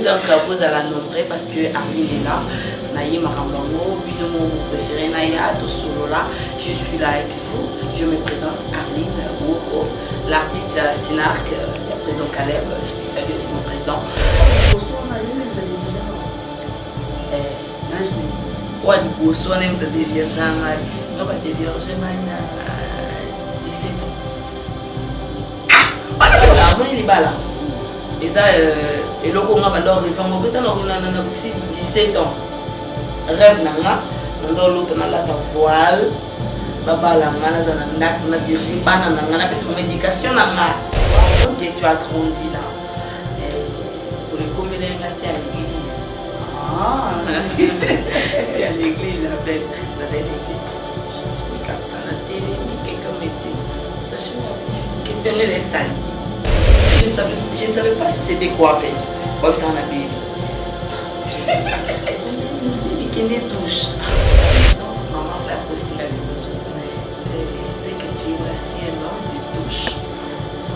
donc vous allez la nombrer parce que Arline est là. Naïe Marambango, Binomo, vous préférez Naya, tout solo là. Je suis là avec vous. Je me présente Arline Woko, l'artiste Sinark, le président Caleb. Je te salue, c'est mon président. Ouais, les bossons, on aime te dévierger. On va te dévierger 17 ans. Ah! On est les balles. Et ça, et là, on va leur faire mon béton, on a 17 ans. Rêve, on a l'autre, on a la voile. Baba, la malade, on a dirigé, on a fait son éducation. Donc, tu as grandi là. Pour les communes, c'était à l'église. Ah! C'était à l'église, en fait. Dans une église. Je suis comme ça, la télé, quelqu'un me dit, que tu aimes les saletés. Je ne savais pas si c'était quoi en fait. Comme ça, on a bébé. Bébé qui est touche. Maman va aussi la vie. Dès que tu es là, si elle te touche,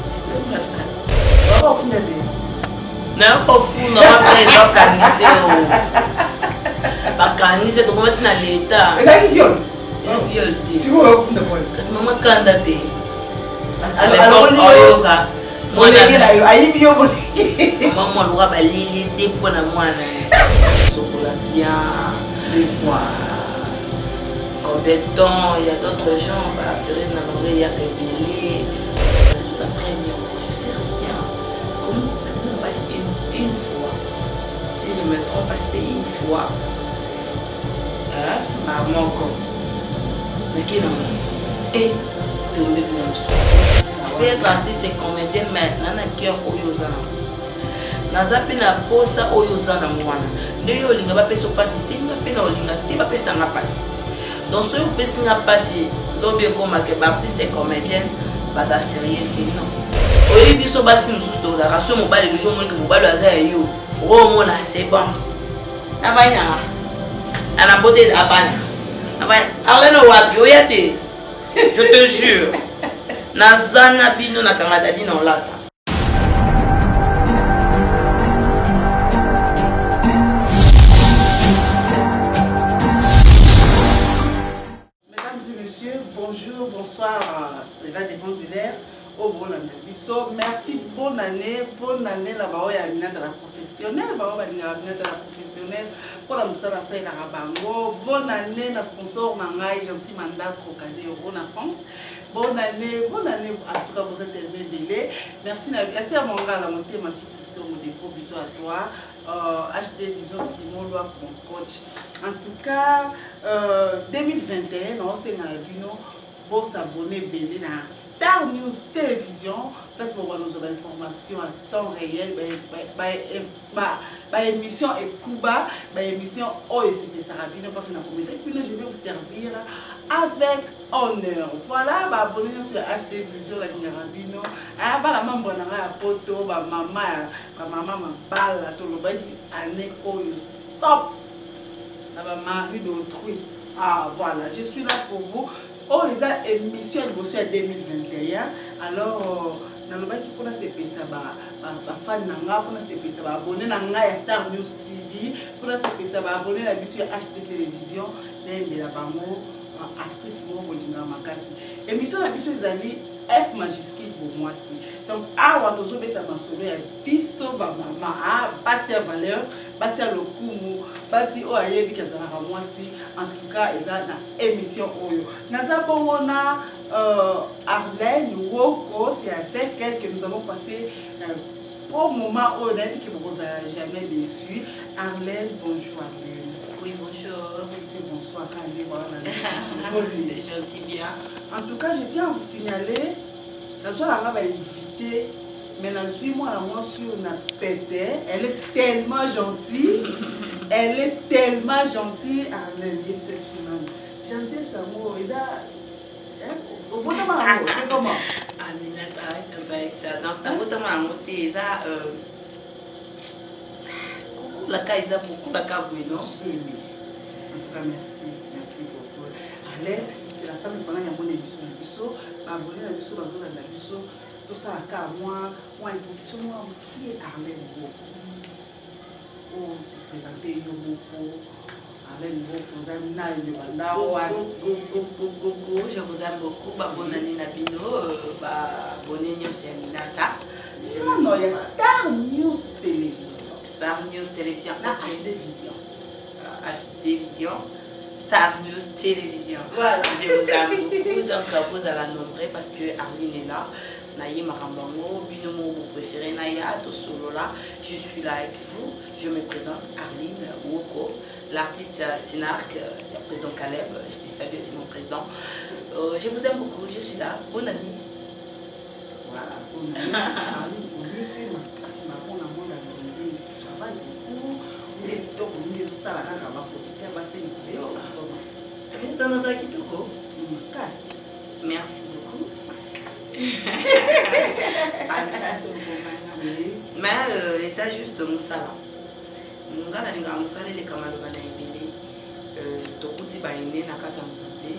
tu tombes là ça. Maman, vous n'avez non, pas fou, non, après, il va carnisser. Va carnisser, donc on va dire dans l'état. Mais il viole. Il viole. Si vous avez fou d'abord. Parce que maman candidaté. Alors, on est aïe bien maman le roi balili des points à moi là bien des fois compétent il y a d'autres gens bah période n'a il y a que belé tout après je sais rien comment on va dire une fois si je me trompe c'était une fois hein maman encore mais qui non et tomber mon soir. Je peux être artiste et comédienne maintenant, na cœur oyozana. Nazapi na posa oyozana mwana. Nde yo linga ba peso pasité, na pena olinga te ba pesa nga passe. Donc so yo pesa nga passe, lobi comme artiste et comédienne, baza sérieux non. Oyi biso basi mususu to la raso mobile le jour mon que mobile aza yo. Ro mona c'est bon. Na va ina. Ana beauté de abana. Na va arleno wapi oyate. Je te jure. Nazana bino na kangadadi na olata. Mesdames et messieurs, bonjour, bonsoir. C'est là des pendulaires. Oh, bonne année. Merci, bonne année là-bas. Il y a une année de la professionnelle. Il y a une année de la professionnelle. Pour la moussa, ça y est, la rabango. Bonne année, la sponsor, Nangaï, j'en suis mandat trocadé au France. Bonne année, en tout cas vous êtes aimé belé. Merci Esther Monga, la montée, ma fille, c'est mon dépôt, bisous à toi. HD Vision Simon, loi mon coach. En tout cas, 2021, on s'est dans pour s'abonner belé dans Star News Télévision. Parce qu'on va nous avoir informations à temps réel, émission et Cuba, émission OSP Sarabino, parce que je vais vous servir avec honneur. Voilà, abonnez-vous sur la HD Vision, la Rabino. La maman, la poto, ma maman, balle, tout le monde, année stop. La mari d'autrui. Ah, voilà, je suis là pour vous. Oh, ils ont émission en 2021. Alors, dans le bac pour la CP, ça va fan nanga pour la CP, ça va abonner à Star News TV pour la CP, ça va abonner à la mission HD Télévision. Mais la bango actrice pour Bolinga Makasi. Émission la mission des années F majuscule pour moi si. Donc, ah, on a toujours mis à ma soeur, biso ba maman, ah, passer à valeur, passer à l'okumu, passer au ayebi kazala moi si. En tout cas, ils ont une émission oyo. Nazabona Arlène Woko, c'est avec elle que nous avons passé pour moment où on a dit que vous n'avez jamais déçu. Arlène, bonjour Arlène. Oui, bonjour. Bonsoir, c'est gentil bien. En tout cas, je tiens à vous signaler, la soirée va inviter, mais la suite, moi, la moi sur une pété, elle est tellement gentille. Elle est tellement gentille. Arlène, exceptionnelle. Gentille, ça mot. Au bout de ma c'est comment? Aminata, arrête un peu avec ça. Donc, au bout de ma montée, ça. Coucou la caïsa, coucou la cabouille, non? En tout cas, merci beaucoup. Arlène, c'est la femme qui a une bonne émission. Abonné à l'émission, tout ça, à moi, qui est Arlène Woko? pour se présenter beaucoup. Je vous aime beaucoup. Bonne année Nabino. Bonne année sur Aminata. Non, il y a Star News Télévision. Star News Télévision. HD Vision. HD Vision. Star News Télévision. Voilà. Je vous aime beaucoup. Donc, vous allez la nombrer parce que Arline est là. Naïe Marambango, Binomo, vous préférez Naya, Tosolo là. Je suis là avec vous. Je me présente Arline Woko, l'artiste Sinark, le président Caleb. Je te salue, c'est mon président. Je vous aime beaucoup. Je suis là. Bonne année. Voilà, bonne année. Arline, bonne année. Merci beaucoup. Tu travailles beaucoup. Il est top. Il est ça là. Merci beaucoup. Mais ça juste Moussala. Mungana ninga Moussala les camarades bana ebele. Tokuti ba ene na kata mzonzi.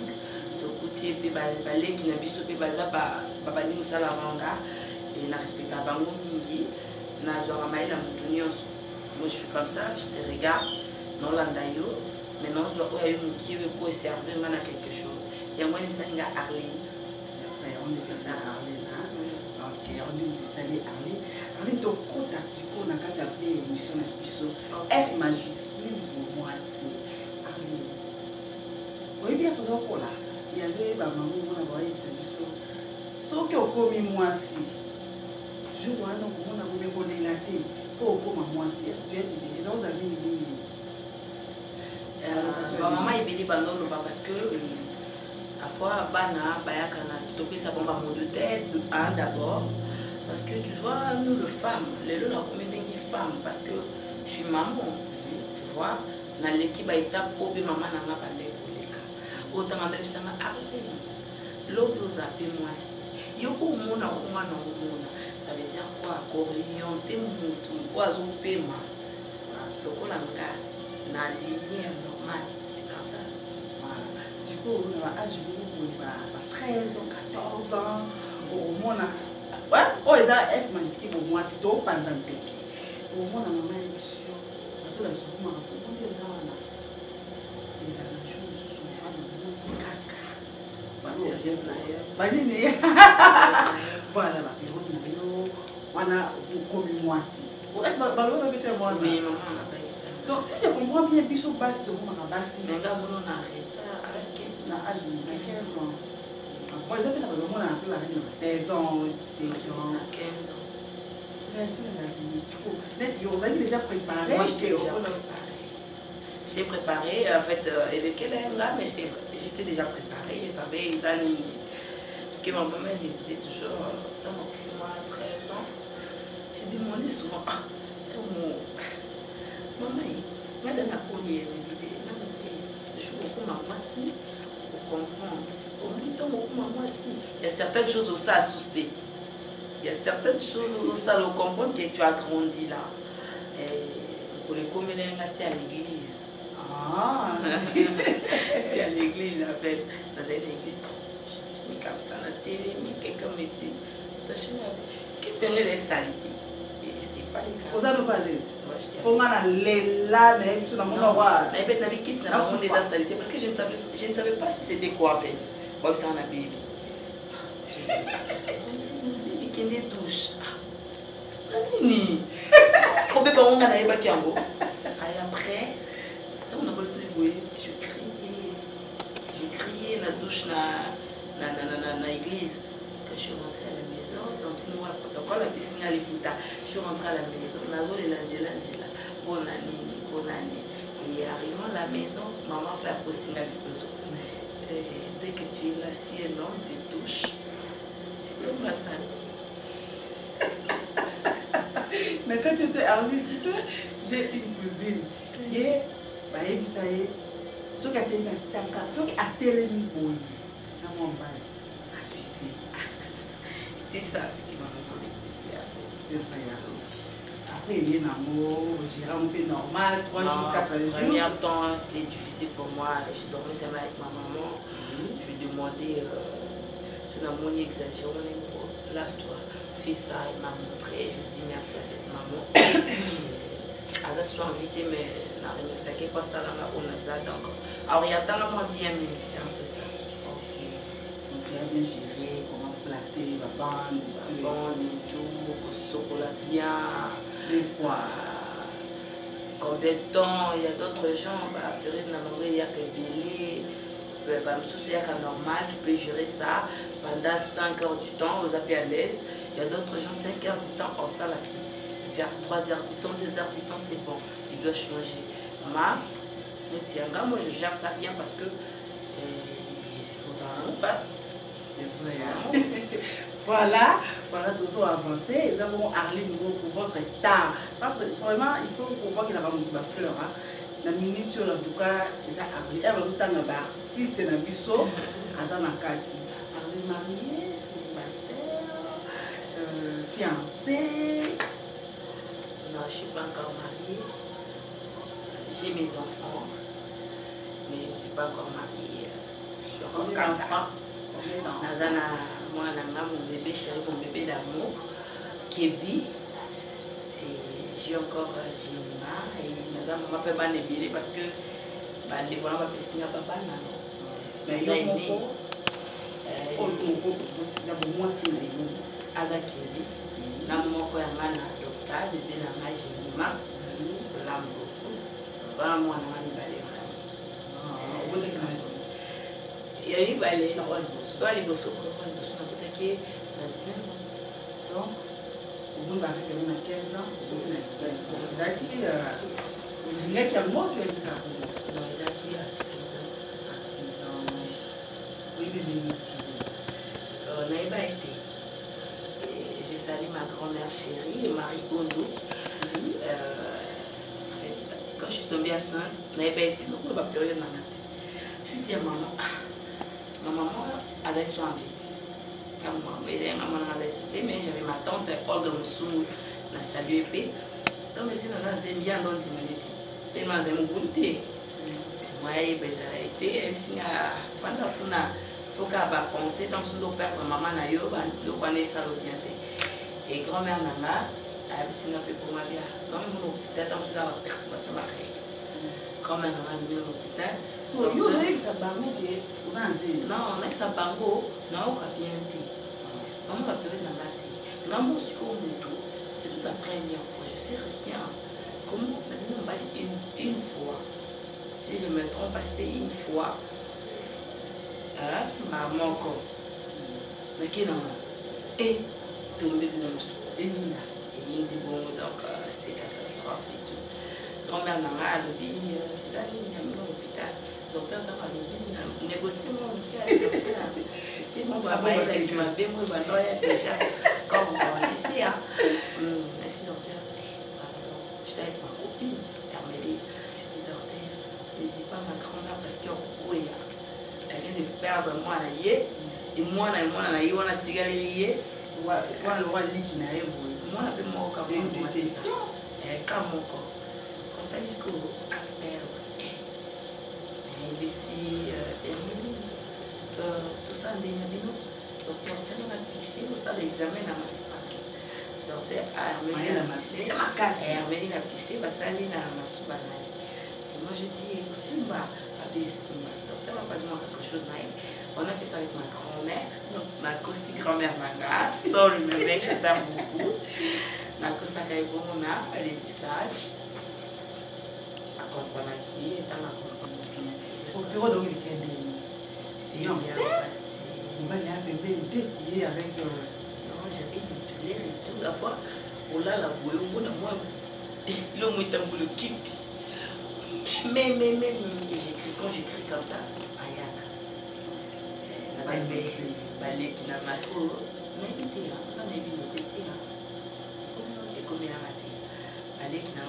Tokuti pe ba leki na biso pe baza ba di Moussala ranga et na respecta bango mingi na zwa maila mutunios. Moi je suis comme ça, je te regarde non landayo. Maintenant je dois aller me qui veut quoi servir maintenant quelque chose. Il y a moi une singa Arline. C'est vrai, on dit ça Arline. Ok, on dit que ça Arline. Arline, ton compte à sucre, on a qu'à taper émission à Piso. F majuscule pour moi, c'est Arline. Oui, bien, tout ça pour là. Il y avait ma maman, on a voyé ça Piso. Ce qui a commis moi, si. Je vois un homme, on a voulu voler la tête. Pour moi, si. Est-ce que tu as des amis? Maman ebeli bandolo parce que à fois bana bayaka na topé ça bomba mot de tête d'abord parce que tu vois nous les femmes les lots la combien de femmes parce que je suis maman tu vois na l'équipe ba étape obe maman na ma bande koleka autant anda bisanga Arline lobi ozape moi si yo ko mona ça veut dire quoi orienter mutu ko azopema lokola nga na ligne normale, c'est comme ça. Voilà. Si on a âge beaucoup, 13 ans, 14 ans, au moins, ouais, oh, ils ont F majuscule au moins, si tu as pas d'entente. Au moins, maman est sûre, parce que la soeur m'a raconté des années. Les années, je suis souvent caca. Voilà, la période, on a comme moi si. Est-ce que maman Oui, maman n'a pas eu ça. Donc si je comprends bien, puis sur base de mon base, mais là on a arrêté à 15 ans. À 15 ans. Moi ils appellent le monde à la 16 ans, 17 ans. 15 ans. Vous avez déjà préparé? Moi j'étais déjà préparée. J'étais préparée, en fait, elle est quelle est là, mais j'étais déjà préparée, je savais les années. Parce que ma maman elle me disait toujours, dans mon petit mois à 13 ans, j'ai demandé souvent, maman, madame la collier me disait, non, je suis beaucoup maman si, pour comprendre. Au bout de temps, maman si, il y a certaines choses aussi à souster. Il y a certaines choses aussi à comprendre que tu as grandi là. Et pour les communes, c'était à l'église. Ah, c'était à l'église en fait. Dans une église, je suis mis comme ça à la télé, mais quelqu'un me dit, qu'est-ce que c'est une salité? C'était pas le cas. Vous avez pas l'aise? On a les là, mais je ne sais pas. Parce que je ne savais pas si c'était quoi en fait. Bon, c'est un baby. Je dis, baby qui est douche. Nini? Quand bébé on a eu pas kiambo. Et après, on a bolsé le bruit. Je criais la douche na église. Quand je suis rentrée à la maison, dans une mois protocole, la piscine à l'écoute. Je suis rentrée à la maison, on a volé lundi là. Bonne année. Et arrivant à la maison, maman fait la piscine à l'histoire. Dès que tu es là, si un homme te touche, tu tombes à ça. Mais quand tu étais arrivé, tu sais, j'ai une cousine. Hier, ça y est, ce qui a été mis boy, dans mon bail, à suicide. C'était ça, ce qui m'a traumatisé. C'est vrai. Après, il y a un amour, j'ai un peu normal, 3 jours, 4 jours. Le premier temps, c'était difficile pour moi. Je dormais seulement avec ma maman. Je lui demandais, son amour exagéré, lave-toi, fais ça. Il m'a montré, je dis merci à cette maman. aza soit invité mais na remercié pas ça là on a ça donc orientant moi bien mingi c'est un peu ça. Ok. Donc tu as bien géré comment placer la bande et tout sokola bien des fois. Combien de temps il y a d'autres gens bah période na bango il y a que belé bah il y a normal tu peux gérer ça pendant 5 heures du temps aux appels à l'aise. Il y a d'autres gens 5 heures du temps en salle à vie. Vers 3 heures du temps, 2 heures du temps, c'est bon. Il doit changer. Moi, je gère ça bien parce que c'est pour toi. C'est vrai. Voilà, tous ont avancé. Nous avons Arlene pour votre star. Parce que vraiment, il faut qu'on voit qu'il a vraiment de fleurs. La minute, en tout cas, ils ont Arlene. Elle va tout le temps artiste dans le biseau. Azana Kati. Arlene mariée, célibataire, fiancée. Non, je ne suis pas encore mariée. J'ai mes enfants, mais je ne suis pas encore mariée. Je suis encore comme ça. Nazana, moi, mon bébé chéri, mon bébé d'amour, Kébi. Et j'ai encore Jima. Et Nazana, maman peut pas nébiler parce que les voilà, ma piscine à papa, non. Mais il y a Ada Kébi. Na moko ya ngana docteur bébé na nga Jima. Lambo. Voilà moi na ngani balé vraiment. Il y a eu balé. Soit les bossos pour une bosse na kotaki 25 ans. Donc au bout de la vie de 15 ans, au bout de 17 ans. Daki on dirait qu'il y a mort qui est non, Zaki accident. Oui, mais on n'a pas été. Je salue ma grand-mère chérie, Marie Ondo. Quand je suis tombée enceinte, on n'avait pas été, donc on va pleurer dans ma tête. Je lui dis à maman, ma maman, elle a été invitée. Quand maman a été mais j'avais ma tante Olga Moussou, la salué. Donc je suis dans un bien dans 10 minutes. Tellement j'ai mon goût. Moi, elle a été, elle s'est pendant qu'on a, faut qu'elle va penser, tant que son père, maman n'a eu, le connaît ça le bien. Et grand-mère Nana, elle a signé un peu pour ma vie. Non, mais mon hôpital, dans la perturbation ma règle. Grand-mère Nana, elle a l'hôpital. So, you avez sa bango qui vous en avez. Non, on a sa bango, non, on a bien été. Maman m'a pleuré dans la tête. Non, mon sucre au moto, c'est toute la première fois. Je sais rien. Comment on va dire une fois. Si je me trompe, c'était une fois. Maman encore. Mais qui non? Et tombé bon et il dit bon donc c'était catastrophe et tout. Grand-mère Nana a lobby, ils allaient à l'hôpital. Docteur a lobby, négocier mon docteur. Je sais mon papa qui m'a bien moi déjà comme on ici merci docteur. J'étais avec ma copine, elle me dit, je dis docteur, ne dis pas ma grand-mère parce qu'elle vient de perdre moi et moi on a tiré moi c'est une déception. Quand mon corps, parce qu'on t'a dit ce qu'on appelle ici, Herméline, tout ça, les nabino, docteur, tu as la piscine, ça l'examen à ma soirée. Docteur, Herméline a pissé, ça allait à ma soirée. Et moi je dis, Simba, Simba, docteur m'a pas dit quelque chose. On a fait ça avec ma grand-mère, ma aussi grand-mère Nanga, Sol, le mec, je t'aime beaucoup. Na kosa kai bomona, elle était sage. À comprendre qui est à ma comprendre bien. Au bureau donc il était bien. C'était bien passé. On va y aller dédié avec. Non, j'avais des douleurs et tout. La fois, on l'a la bouée, on a moi. L'homme est un peu le kick. Mais j'écris quand j'écris comme ça, ayak. Balé qui n'a pas ce qu'on a été là, on a vu nos étés là. Et comme il a maté, balé qui n'a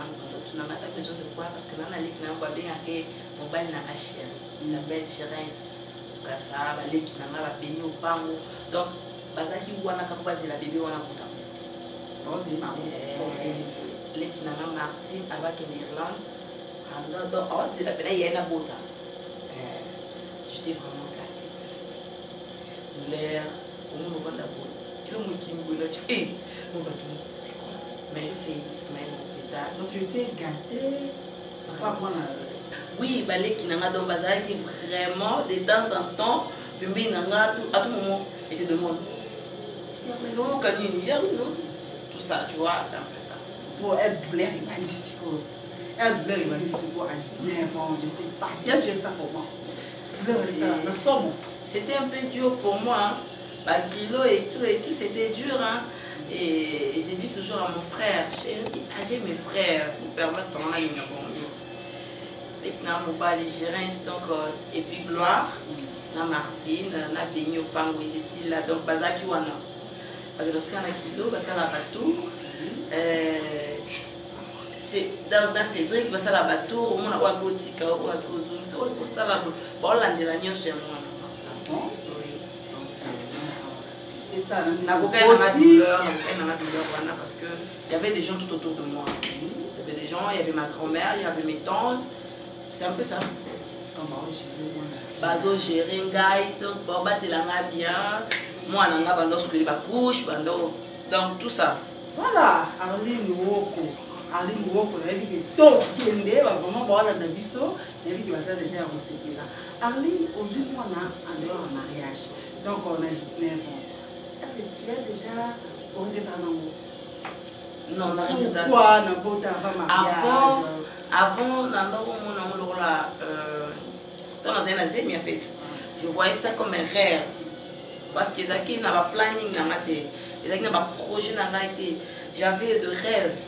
pas besoin de quoi parce que là, balé qui n'a pas bien que mon bal n'a pas chéri. Il s'appelle Chérès. Kasa, balé qui n'a pas béni au pango. Donc, bazaki ou on a capable la bébé ou on a bouton. Les qui n'a pas Martin avec l'Irlande. Donc, c'est la peine, il y a une bouton. J'étais vraiment gâtée. L'air, au moment où on a beau, il y a un qui me dit, c'est quoi? Mais je fais une semaine au l'hôpital. Donc tu étais gâtée. Pas moi là. Oui, balé qui n'a donc bazar qui vraiment de temps en temps, puis n'a à tout moment était de monde. Non, tout ça, tu vois, c'est un peu ça. C'est pour être douleur et pas d'ici. Elle douleur et pas d'ici à 19 ans, je sais pas. Tiens, tu es ça pour moi. Douleur et ça, la somme. C'était un peu dur pour moi, hein. Bah, kilo et tout, c'était dur, hein. Et j'ai dit toujours à mon frère, chérie, j'ai mes frères, nous permettent en aller bon. Maintenant, mon bal est donc, et puis Gloire, na Martine, na Béni au Pango, ils étaient là, donc Bazaki Wana. Parce que l'autre kilo, ça la bateau. C'est dans Cédric, ça la bateau, on a un côté, on a un côté, c'est pour ça la bon, l'an de l'année chez moi. C'était ça, la cocaïne n'a pas de douleur, parce qu'il y avait des gens tout autour de moi. Il y avait des gens, il y avait ma grand-mère, il y avait mes tantes. C'est un peu ça. Comment gérer bazo gérer donc pour battre la main bien. Moi, on a bandé la couche, donc tout ça. Voilà, Arline Woko. Arline Woko, il y a des gens qui ont été vraiment bon dans le biseau, il y a des gens qui déjà reçu là. Arline, aujourd'hui, on a un dehors en mariage. Donc, on a 19 ans. Est-ce que tu as déjà regretté un amour? Non, on a regretté. Pourquoi on n'a pas avant mariage? Avant, dans la zone, je voyais ça comme un rêve. Parce que Zaki n'a pas planning, n'a pas projet, j'avais de rêves.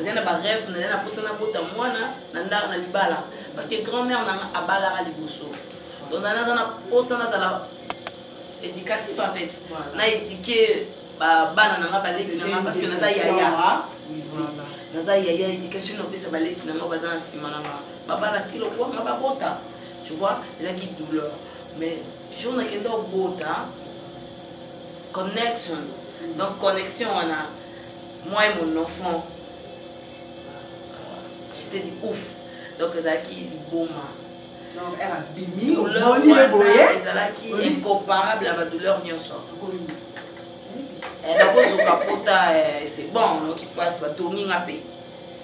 J'ai un rêve, j'ai un pousse na bota mwana na ndara na libala parce que grand-mère na abala à liboso. Donc na pousse na zala éducatif en fait. Na éduqué bana na baleki na parce que na za yaya. Na za yaya éducation na pesa baleki na baza na sima na babala kilo kwa mabota. Tu vois, il y a qui douleur. Mais jour na kendo bota connection. Donc connexion on a moi et mon enfant. C'était du ouf. Donc, Zaki dit bon. Donc, elle a bimi, Zaki est incomparable à ma douleur. Elle a posé au capota, c'est bon, donc il passe, va tourner un pays.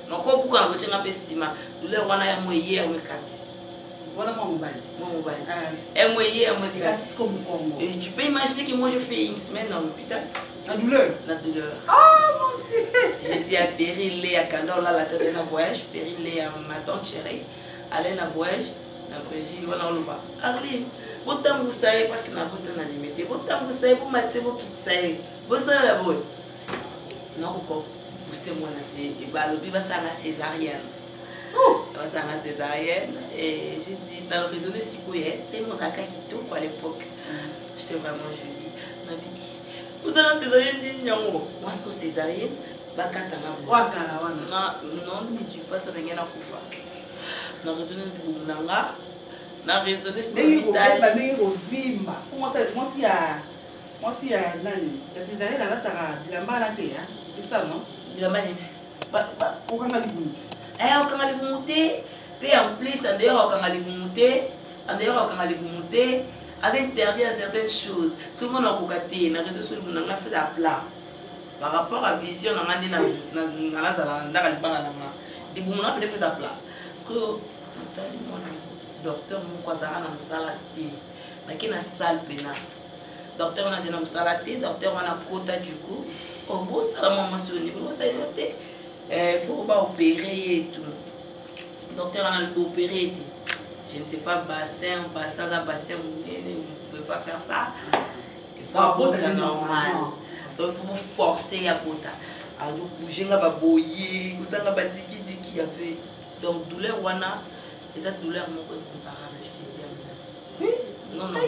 Donc, pourquoi on va dire un peu si ma douleur, on a un moyen hier, on est cassé. Voilà mon mobile. Mon mobile. Un moyen, on est cassé. Et tu peux imaginer que moi, je fais une semaine dans l'hôpital. La douleur? La douleur. Oh mon Dieu! J'étais à Périlé, à Candor, là, la tête d'un voyage. Périlé, à ma tante chérie. Aller à voyage, dans le Brésil, on a le bas. Arline, autant vous savez, parce que n'a pas de limité. Autant vous savez, pour mater vos qui savez. Vous savez la bonne. Non, encore, poussez-moi la tête. Et bah, le bébé, ça a la césarienne. Ça a la césarienne. Et je dis, dans le réseau de Sikouye, tellement d'aka qui tourne à l'époque. J'étais vraiment jolie. Vous avez césarienne dit non. Moi, ce que césarienne, bakata non, ne dis pas ça, n'a pas kufa. Na raisonné de Boumnanga, na raisonné sur l'hôpital. Moi, si y a nani, la césarienne là, t'as la maladie, c'est ça, non? La maladie. Au Kangaliboumoute. Au Kangaliboumoute, puis en plus, en dehors au Kangaliboumoute, à interdire certaines choses. Ce que mon acocaté, na réseau sur le monde fait à plat. Par rapport à vision, on a dit na des boumons peut fait à plat. Parce que docteur mon kwazara na msalati. Na kina salle pena. Docteur on a na msalati, docteur on a quota du coup. Au beau ça maman soni, pour ça noté. Faut pas opérer et tout. Docteur on a opéré. Je ne sais pas, bassin, je ne peux pas faire ça. Il faut un normal. Donc il faut me forcer à botter. Alors bouger, à boyer, qui avait. Donc douleur, wana, et cette douleur n'est pas comparable, je te dis. Oui. Non, non.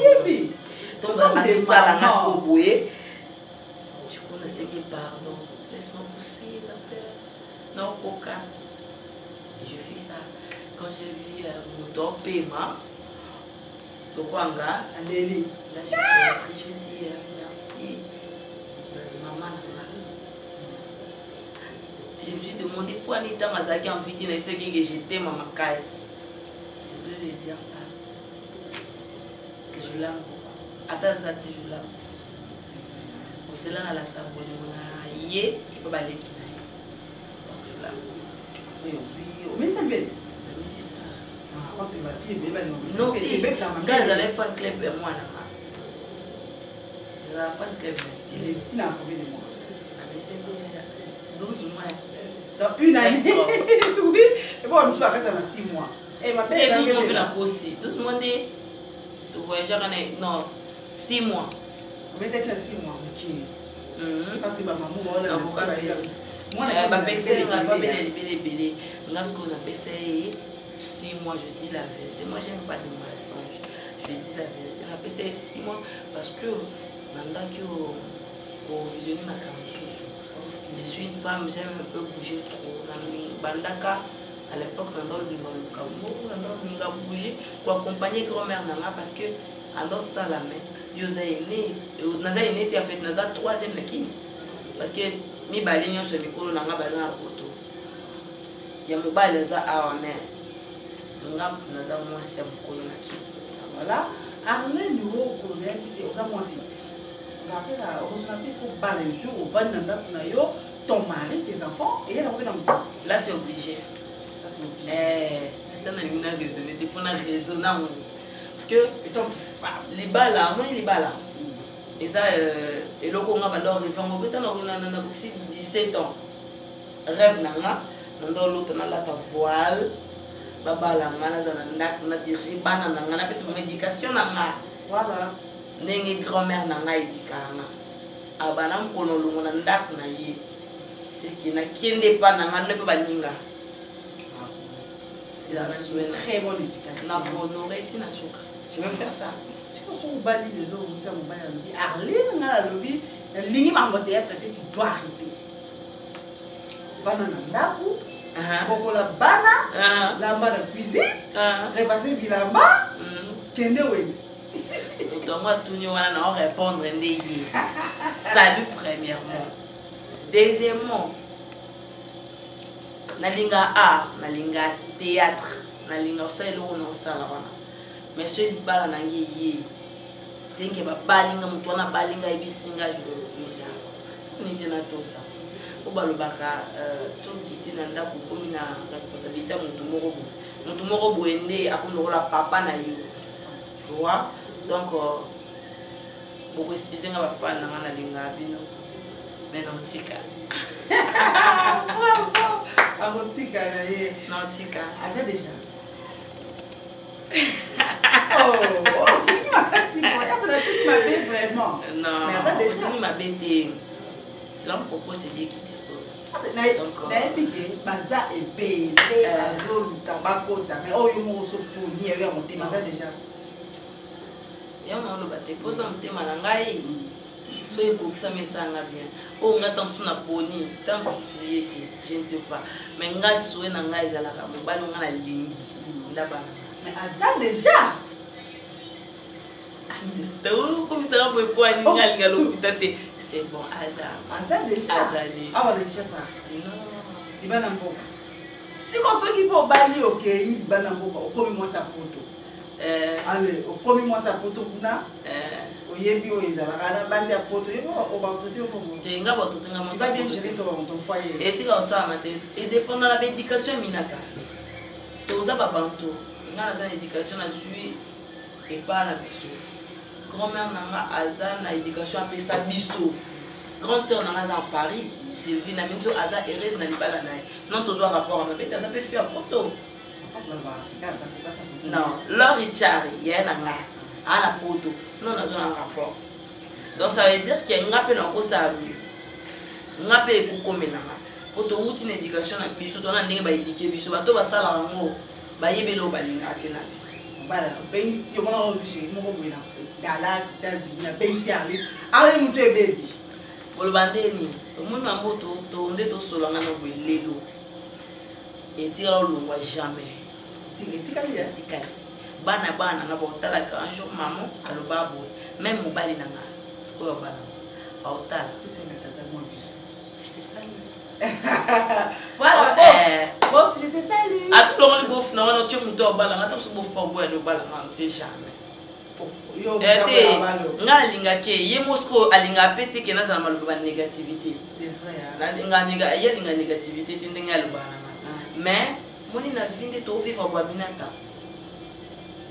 Donc ça me descend pour boyer. Tu connais ce qui pardon. Laisse-moi pousser, docteur. Non, coca. Et je fais ça. Quand j'ai vu mon don paiement, le Kwanga, là je dis merci, maman. Je me suis demandé pourquoi Anita Mazaki en vidéo n'a fait que j'étais ma caisse. Je voulais lui dire ça. Que je l'aime beaucoup. Attends ça, que je l'aime. Au cela, on a la sabole, on a yé, il peut pas aller qui n'a. Donc je l'aime beaucoup. Oui, mais c'est bien. Non, gars, ils allaient fan club et moi, ils allaient fan club. Tu n'as combien de mois? 12 mois. Dans une année. Oui. Et bon, je suis arrêté dans 6 mois. Et ma belle, 12 mois, puis 12 mois de voyager, non, 6 mois. Mais c'est 6 mois. Ok. Parce que ma maman, moi, je dis la vérité. Moi, j'aime pas de mensonges. Je dis la vérité. On appelle ça 6 mois parce que visionner ma caméra. Je suis une femme, j'aime un peu bouger trop. Bandaka, à l'époque, on a bouger pour accompagner grand-mère Nana parce que dans ça la main, Yosa est né, Naza est né, tu as fait Naza 3e nakin. Parce que mi balignon sur mikolo Nanga bazan à poto. Ya mobile les a à mère. Naza moi c'est mikolo nakin. Voilà. Arlène nous connaît, on a moi c'est dit. Vous appelez la il faut parler un jour au van nanda punayo, ton mari, tes enfants, et elle a envoyé dans le là c'est obligé. Là c'est obligé. C'est un raisonner, il faut raisonner. Parce que et tant que femme, les balles là, moi les balles là. Et ça, et le Congo va leur rêver. On a 17 ans. Rêve nanga, dans l'autre on a la voile, baba la mana on a dirigé banana, on a fait son éducation nanga. Voilà. Nengi grand-mère nanga édikanga. Abanam kono lungo na ndak na ye. C'est qui na kiende pas nanga ne peut pas ninga. C'est la souhait. Très bonne éducation. Na honorer tina souka. Je veux faire ça. Si on se bat de l'eau, on va me lobby. Arlène dans la lobby, ligne mango théâtre, tu dois arrêter. Banana ndaku, bokola bana, lamba de cuisine, repasser bilamba, kende wedi. Donc moi tout n'y a pas répondre ndeye. Salut premièrement. Deuxièmement, nalinga art, nalinga théâtre, nalinga selo no sala wana. Mais celui bala nangi ye c'est que balinga mutwana balinga ebisinga je veux plus ça on était na tout ça pour balobaka so kiti na ndako komi na responsabilité mutu moko boende akonola papa na yo tu vois donc beaucoup expliquer nga bafana na ngana linga bino mais non tika bravo arotika na ye non tika aza déjà c'est qui m'a cassé moi. Ça n'a plus ma bête vraiment. Non, mais ça déjà ma bête. L'homme propose c'est Dieu qui dispose. Donc baza et belé azol tabakota mais oh yo mo so pour ni ya monter mais ça déjà. Ya mo lo baté posa motema na ngai. So ekokisa mesanga bien. Oh ngata msuna poni, tant yeti, je ne sais pas. Mais ngai soué na ngai ezalaka mobali ngana lingi. Ndaba. Mais à ça déjà. C'est bon, hasard. Hasard déjà. Hasard. Ah, on a déjà ça. Non. Il va n'importe. Si on se dit pour bali, ok, il va n'importe. Comme moi sa photo. Allez, comme moi sa photo, kuna. Oyebi o ezala na base ya photo, yebo o ba photo yo pour. Te nga ba photo nga mo sa bien gérer ton foyer. Et tu vas ça matin. Et dépendant de l'éducation minaka. Toza ba banto. Nga na éducation na suivi et pas la biso. Grand-mère nanga aza na éducation appelée ça biso. Grande sœur nanga en Paris, Sylvie na minto aza heureuse na libala na. Non tozo rapport à ma bête, ça peut faire photo. Non, leur Richard, il y a un photo. Non, on a un rapport. Donc ça veut dire qu'il y a un appel en cause à lui. Un appel pour comme pour ton routine d'éducation avec biso, on a un débat éduqué biso, bato basala en mot, bayebelo balinga atena. Voilà, ben ici on a chez moi on est Dallas, États-Unis, ben ici allez nous tuer baby. Pour le bandeni, au monde mambo to onde to solanga no lelo. Et tira au longwa jamais. Tikali. Bana na botala ka un jour maman aloba boy même mobali na nga oyo bana aotala c'est certainement je te salue. Voilà bof je te salue à tout le monde bof na wana tu muto bala ngata so bof pa boy no bala man c'est jamais yo nga linga ke ye Moscow alinga pete ke na za maloba négativité c'est vrai na linga ye linga négativité tindenge alobana mais moni na vie nde tovivre bwa minata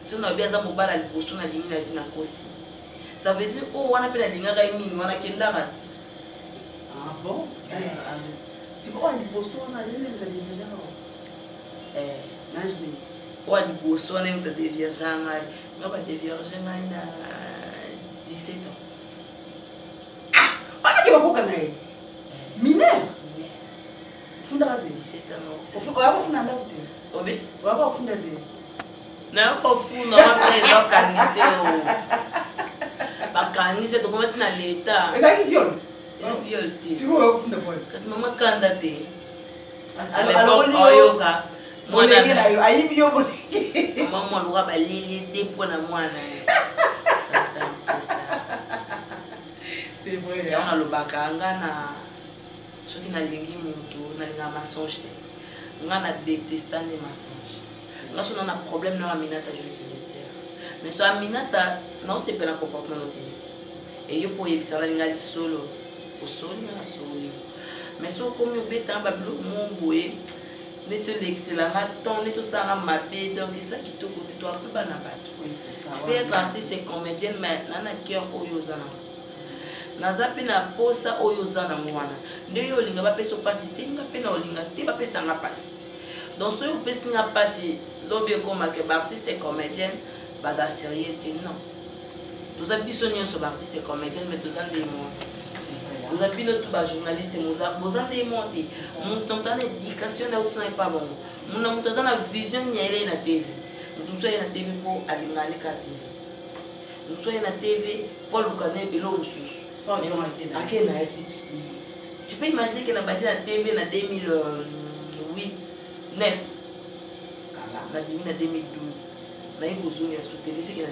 so na bien za mobala liboso na lingi na vie na kosi ça veut dire oh wana pe na lingaka mingi wana kendaka ti ah bon si bon liboso wana yene mta divergent nage wa liboso wana mta divergent ngai nga ba divergent ngai na 17 ans wana ke bakoka naye mineur funda ka 17 ans oya funda ndaku te obe oya funda te na kofunda mapesa bakangise o bakangise tokoma ntina leta ekaki viol viol te sikoyo oya kofunda pole kasi mama kanda te oyoka bolenge na yo ayibi yo bolenge mama moluka baleli te mpo na mwana yango nalobaka nga na soki nalingi moto nalingaka mensonge te nga na détesta nde mensonge nga so na problème na aminata je vais te le dire mais so aminata naosepela comportement no te eyo mpo oyebisa nalinga lisolo osoli nga nasoli mais so okomi obetanga babiloko mo boye neti olekiselanga ton neti osalanga mabe donc eza kitoko te to apre bana bato peut être artiste et comédienne mais na na cœur oyo oza nango naza mpe na posa oyo oza nango wana nde yo olinga bapesa mpasi te nga mpe na olinga te bapesanga mpasi donc soki opesi nga mpasi lobi ekomaka baartiste et comédienne baza sérieuse te non toza biso nyonso baartiste et comédienne mais toza nde mo te toza bino tu bajournaliste boza nde mo te moto aza na éducation na outi na epa bongo muna moto aza na vision nyele na tv moto mosu aye na tv mpo alingaka leka tv mosu aye na tv mpo alukana eloko mosusu ake na ya tiki tu peux imaginer que na bandi na tv na 2008 9 na bimi na 2012 naye kozonia su tv seke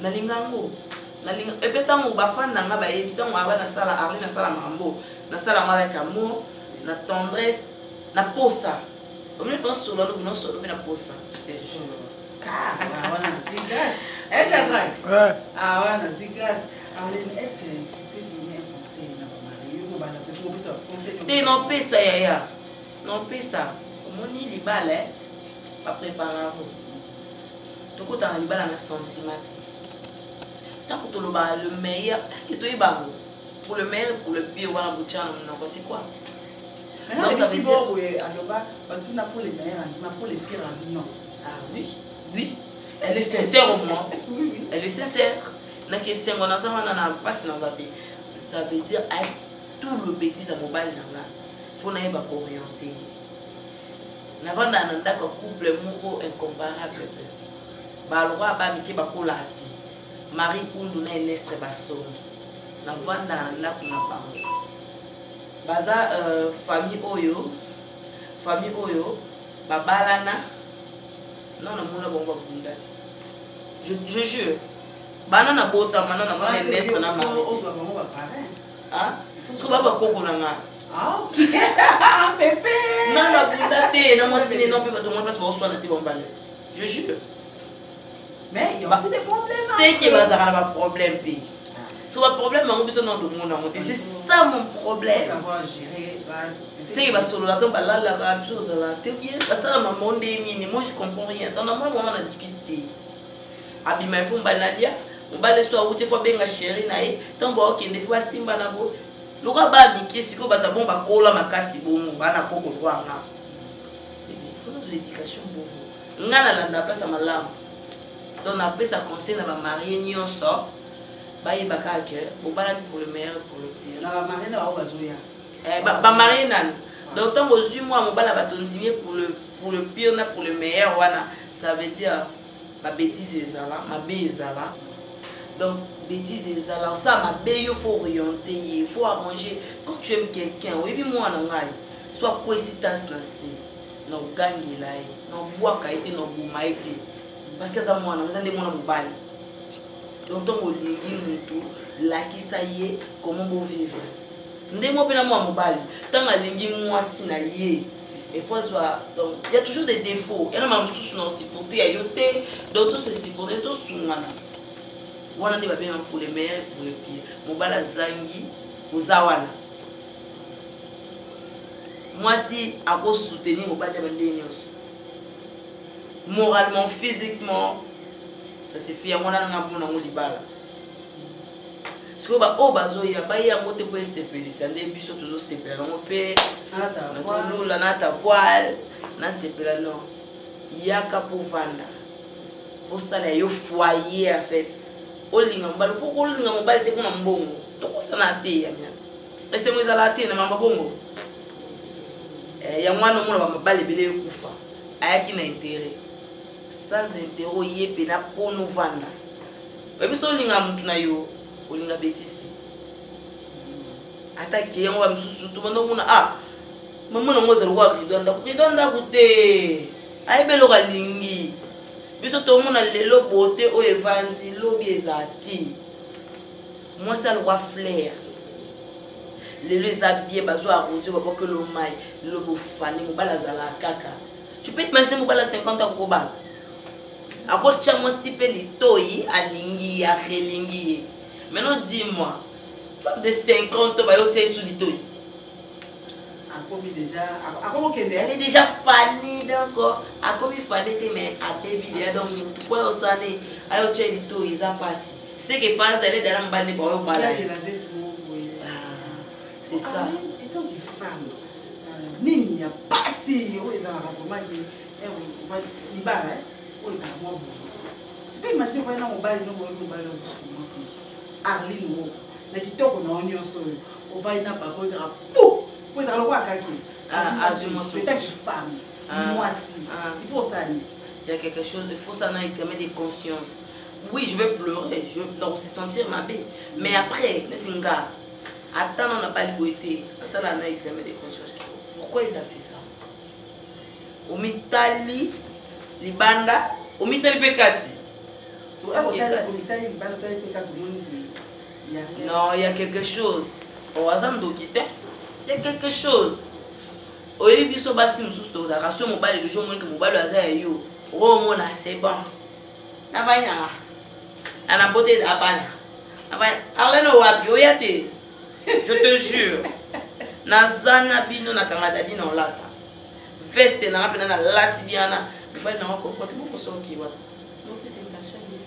nalingango epe ntango bafani na nga bayebi ntango aba nasala arli nasala mambo nasala ngo avec amour na tendresse na posa omini nosolo alobi nosolo mpe na posa Shadrach, c'est grâce. Est-ce que tu peux donner un conseil à te nopesa yaya nopesa omoni libala bapreparango tokotana libala na sentiment te ntango toloba le meilleur est-ce que toyebango pour le meilleur pour le pire wana botiana monoko c'est quoi non ça veut dire aloba batuna pour les meilleurs andima pour les pires non ah oui oui elle est sincère au moins elle est sincère na question on a ça na passe na zate ça veut dire avec tout le bêtise à mobile nanga faut na yeba orienter na vanda na ndako couple moko incomparable ba lwa ba miki ba kolati Marie Undu na Nestre basongi na vanda na ndako na bango baza famille oyo babalana non na mona bongo bundati je jure bana na bota mana na mona Nestre na Marie ah so baba koko na nga ah ok Pepe non na bundate na mo sini non pe ba to mo place ba oswa na te bombale je jure mais il y a aussi des problèmes c'est que bazara na ba problème pe so ba problème ngo biso non to mona monter c'est ça mon problème savoir gérer c'est ba solo la to ba la biso za la te bien ba sala ma monde ni moi je comprends rien dans la moment on a discuté abima ifo mbalalia mbale so awuti fo benga chéri na ye tambo okende fo simba na bo loka ba miki siko bata bon ba kola makasi bomo bana koko rwanga bébé faut nos éducation bomo ngana landa place malamu donc na pesa conseil na ba marié nyonso ba yebaka que bo bala pour le meilleur pour le pire na ba marié na ba bazoya ba marié nan donc tant aux mois mo bala ba tondimie pour le pire na pour le meilleur wana ça veut dire ba bêtise ezala ma bé ezala donc bêtise ezala ça ma bé il faut orienter il faut arranger quand tu aimes quelqu'un oui moi na ngai soit quoi si tas na si na gangi lai na boaka ete na buma ete parce que ça moi na nzande mona mobali donc ton olingi mutu lakisa ye comment beau vivre ndemo pena moi mobali tant alingi mwasi na ye et faut soit donc il y a toujours des défauts et na mamsusu na supporter ayote donc tout se supporter tout sungana wana ndi babena pour le meilleur pour le pire mobala zangi uzawana moi si à cause soutenir mon bande moralement, physiquement, ça se fait. On a un bon amour libala. Ce que bah oh bazo il y a pas y a moté pour se péler. C'est un début sur toujours se péler. On peut. Na ta voile, na se péler non. Il y a qu'à pour vendre. Pour ça là yo foyer en fait. Olinga mbalo pour olinga mbalo te kuna mbongo. Donc ça na té ya mia. Et c'est moi ça la té na mamba bongo. Ya mwana mwana ba mbalo belé kufa. Ayaki na intérêt. Sans intérêt yé pena pour nous vendre. Et puis so olinga mutu na yo, olinga bêtise. Attaquer on va me sous tout monde mona ah. Maman no moza rwa ridonda kute. Ay belo galingi. Biso to mona lelo beauté o evanzi lobi ezati. Moi ça le roi flair. Lelo ezabie bazo arroser ba que le mai, le bofani mobala zala kaka. Tu peux imaginer mobala 50 ans ko bala. Ako tchamo sipe litoyi alingi ya relingi. Maintenant dis-moi, femme de 50 ans ba yo tse sous litoyi. Déjà, elle est déjà fanée donc a comme il fallait mais à baby donc pourquoi on s'en est à au tchèque tout ils ont passé c'est que fans elle est dans la balle bon c'est ça étant des femmes nini a passé ils ont vraiment qui on va libérer ils ont moi tu peux imaginer voir dans mon balle Arline mo na kitoko na onyo so on va ina papa gra vous allez voir peut-être femme, moi aussi. Il faut ça. Il y a quelque chose, il faut ça dans l'examen de conscience. Oui, je vais pleurer, je vais aussi sentir ma bête. Mais après, attends, on n'a pas le beauté. Ça, là, on a l'examen de conscience. Pourquoi il a fait ça? Au Mitali, Libanda, au Mitali Pekati. Non, il y a quelque chose. Au hasard, il y a quelque chose. Au début, il y a quelque chose. Il y a quelque chose. Il y a quelque chose. Il y a c'est bon. Il y a quelque chose. Je te jure. Nazana bino na kangadadi na lata. Veste na rapena na lati biana. Mobali na comportement pour son kiwa. Donc c'est une tension bien.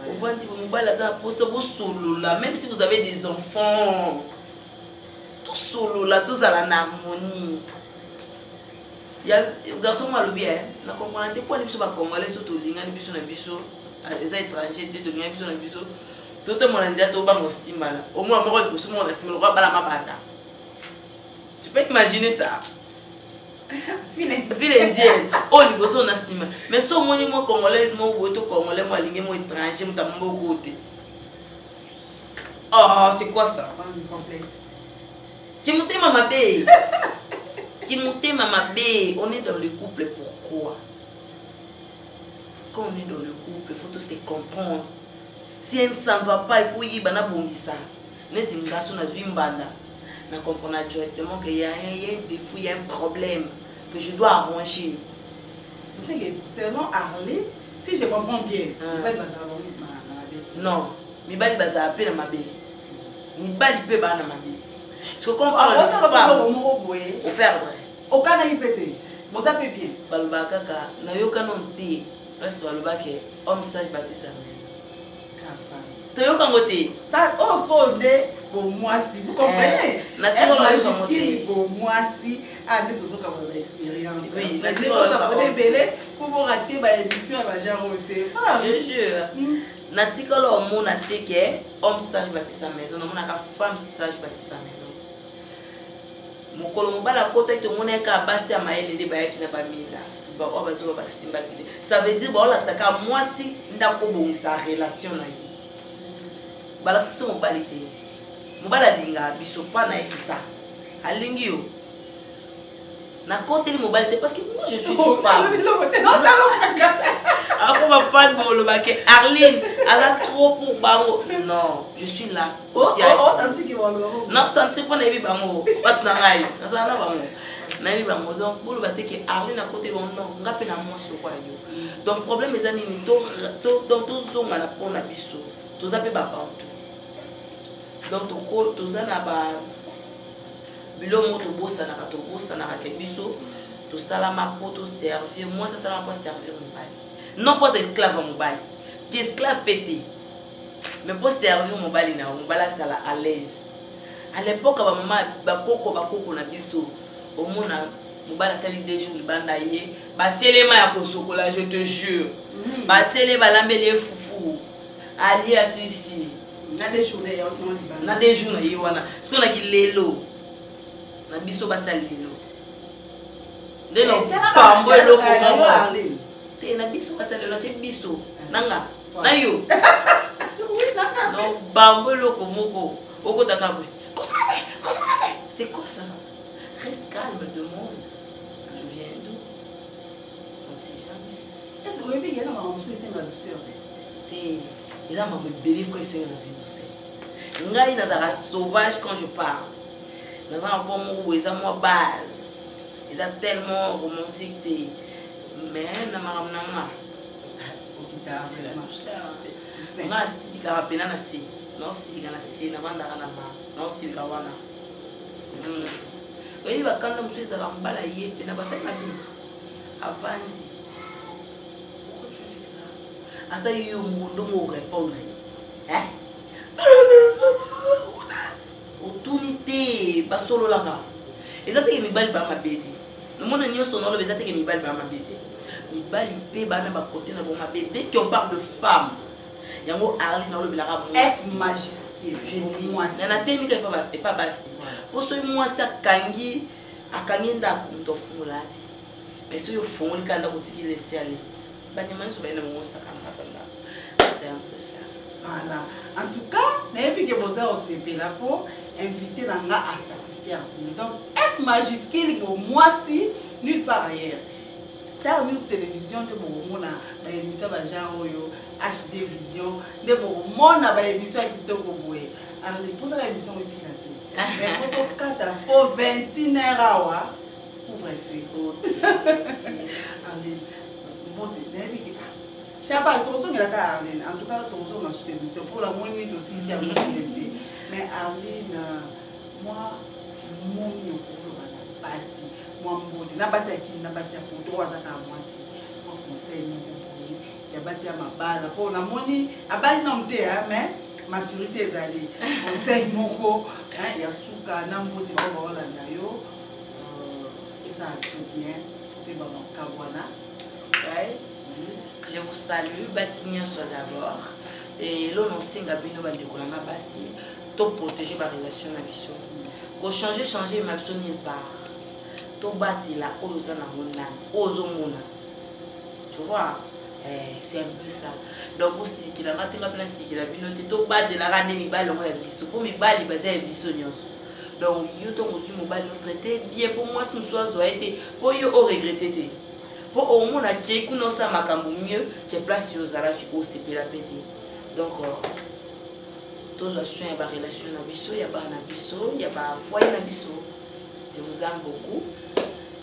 Au vent dit mobali za poso bo solo là même si vous avez des enfants. Tout solo là tous à la harmonie. Il y a garçon malobi na comprendre pourquoi les biso ba congolais surtout linga ni biso na biso les étrangers de linga biso na biso. Tout le monde a dit à toi, au moins, tu peux imaginer ça? Ville indienne, oh, les gosses ont assumé. Mais si on est congolais, moi, congolais, moi, moi, étranger, moi, t'as mon côté. Oh, c'est quoi ça? Qui monte ma bé? Qui monte ma bé? On est dans le couple, pourquoi? Quand on est dans le couple, il faut tout se comprendre. Si elle ne s'en va pas, il faut y aller à Bongissa. Net une garçon a une bande. Je comprends directement qu'il y a un défaut, il y a un problème que je dois arranger. Vous savez que seulement Arlé, si je comprends bien, non, mais il va à peine ma bé. Il va peut pas ma bé. Parce que quand on parle de femme, on perdre. Au cas où il peut être, vous avez bien. Balbakaka, n'a eu qu'un nom de reste Balbaké, homme sage bâti sa maison. Ça, oh, c'est pour moi si vous comprenez. Pour moi si, à des choses comme l'expérience. Oui, ça va être belé pour vous rater ma émission et ma jaroté. Je jure. Natikolo homme na teke, homme sage bâti sa maison, on a femme sage bâti sa maison. Mon colomba côté tout le monde est à basser à maïle des bails qui n'a pas mis là. Ça veut dire que moi si ndako bon sa relation là. Bala si mon balité. Mon balalinga biso pas na c'est ça. Alingi yo. Na côté mon balité parce que moi je suis une femme. Après ma femme bolo baké Arline, elle a trop pour bango. Non, je suis là. Oh senti que bango. Non, senti pas na bi bango. Pas na ngai. Na ça na bango. Na bi bango donc bolo baté que Arline à côté bon non, ngape na moi sur quoi yo. Donc problème ezani ni dans tout zonga na pona biso. Tous appelés ba bantu. Donc, tu as bilomo to bossa na ka biso to salama pour to servir moi ça salama pour servir mon bali non pas esclave mon bali qui esclave pété mais pour servir mon bali na mon bala tala à l'aise à l'époque ba maman ba koko na biso au mona mon bala sali des jours banda ye ba telema ya kosokola je te jure ba télé ba lambele fufu ali asisi na des journées ya on libana na des jours na yi wana ce qu'on a ki lelo na biso ba sali lelo de no pambolo ko ngwa te na biso ba sali lelo che biso nanga na yo no bambolo ko moko oko takabwe c'est quoi ça? Reste calme, demande. Je viens d'où? On ne sait jamais. Est-ce que vous avez dit que vous avez ma douceur? Et là, je me bélève quand c'est la vie douceur. Ngai nazara sauvage quand je parle. Nazara vraiment ils ont moi base. Ils ont tellement romantique des mais na maramnama. Au guitare, c'est la douceur. Na si garapena na si. Non si gana si na mandara na ma. Non si gawana. Oui, bah quand on fait ça, on va la y et n'a pas ça ma vie. Avandi. Pourquoi tu fais ça? Attends, il y a un monde où répondre. Hein? Autunité, pas solo là. Et ça t'es que mi bali ba ma bête. Le monde n'y a son nom, mais ça t'es que mi bali ba ma bête. Mi bali pe ba na ba côté na ba ma bête. Dès qu'on parle de femmes, il y a un mot Arlie dans le bilara. Est magistral. Je dis moi c'est na temi que pas basi pour ce moi ça kangi akangenda mtofumulati mais si yo fongoli kanda kutiki laisser aller banyama so bana mo ça kana katanda c'est un peu ça voilà en tout cas n'ayez que vous avez aussi là pour inviter nanga à satisfaire donc F majuscule pour moi si nulle part ailleurs Star News Télévision de Boromona ba émission ba genre yo HD Vision de Boromona ba émission qui te boboé alors pour ça l'émission aussi là mais faut pas pour 21 heures pour vrai fait allez bon t'es Chata tozo ngela ka Arlene en tout cas tozo na solution pour la monnaie aussi si à mais Arlene moi mon yo pour la passer moi mbote na basi akini na basi akoto wazaka mwasi moi conseil ni ya basi ya mabala po na moni abali na mte mais maturité ezali conseil moko hein ya suka na mbote ba wala na yo ça tout bien te ba kabwana ouais je vous salue Bassignon soit d'abord et l'on singa bino bande ko na basi to protéger ba relation na biso ko changer ma biso nulle part. Tu vois, c'est un peu ça. Donc aussi qu'il a maté la place qu'il a binoté to bas de la rane mi bal on biso pour mi bal basé biso nyonso. Donc yo to aussi mo bal nous traiter bien pour moi si nous soit été pour yo au regretter. Pour au monde a qui kuno sa makambo mieux que place yo zara qui au CP la pété. Donc tous les soins ba relation na biso ya ba na biso ya ba foyer na biso. Je vous aime beaucoup.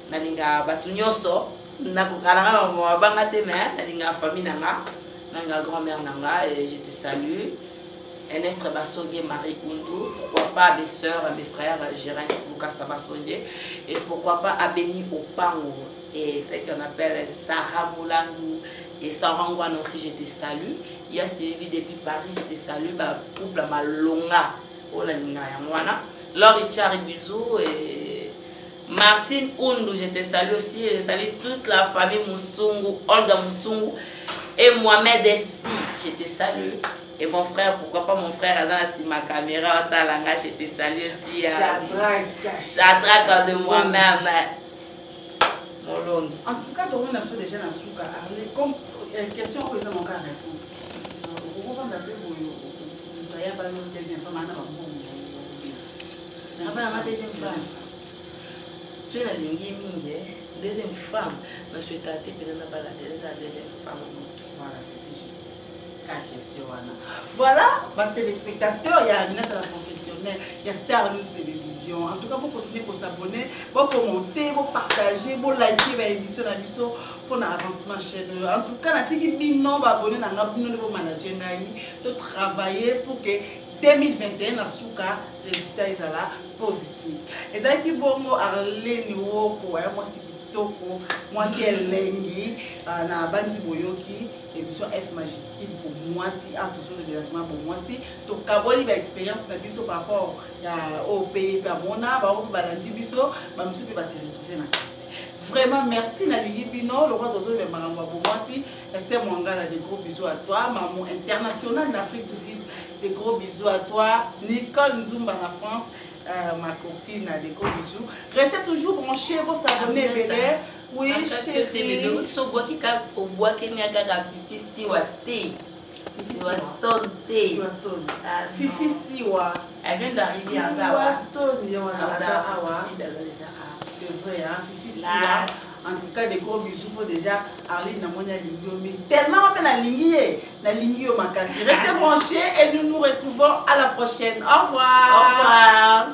Nalinga batu nyonso nakokalanga mabanga te mais nalinga famille nanga nanga grand-mère nanga et je te salue. Ernest Basonge, Marie Koundou, pourquoi pas mes soeurs, mes frères, Gérard Boukassa Basonge et pourquoi pas Abeni Opango et celle qu'on appelle Sarah Moulandou et Sarah Ngwan aussi je te salue. Il y a Sylvie depuis Paris, je te salue. Bah couple Malonga, oh la linga yangwana. Laure Richard bisous et Martine Oundou, je te salue aussi. Je salue toute la famille Moussungu, Olga Moussungu et Mohamed Essi, je te salue. Et mon frère, pourquoi pas mon frère Azan si ma caméra Talanga, je te salue aussi. Shadrach de moi-même. En tout cas, on a fait déjà la souka. Comme question, on a mon cas réponse. On va d'appeler pour il y a pas de deuxième femme. La deuxième femme. Soit la ligne deuxième femme, mais soit ta tête pendant la deuxième femme. Voilà, c'était juste question. Voilà, les téléspectateurs, il y a une professionnelle, il y a Star News Télévision. En tout cas, vous continuez pour s'abonner, pour commenter, pour partager, pour liker l'émission pour l'avancement chaîne. En tout cas, vous abonner à la manager, pour travailler pour que 2021 na suka résultat ezala positif. Ezalaki bongo Arlene Woko ya mwasi kitoko mwasi elengi na bandi boyoki émission F majuscule pour mwasi toujours le développement pour mwasi to kaboli ba expérience na biso par rapport ya au pays pa mona ba o balandi biso ba musu pe ba se retrouver na kati. Vraiment merci na lingi bino le roi tozo le marangwa pour mwasi c'est Mwangala, des gros bisous à toi maman international d'Afrique du Sud, des gros bisous à toi Nicole Nzumba na France. Ma copine a des gros bisous. Restez toujours branchés, vous s'abonnez, Bélé. Oui, chérie. So bois qui au bois qui n'y a qu'à Fifi Siwa thé. Siwa Stone thé. Fifi Siwa. Elle vient d'arriver à Zawa. Stone, c'est vrai, hein, Fifi Siwa. En tout cas, des gros bisous pour déjà Arline Namonia Lingio. Tellement on la lignée, la Lingio Makasi. Restez branchés et nous nous retrouvons à la prochaine. Au revoir. Au revoir.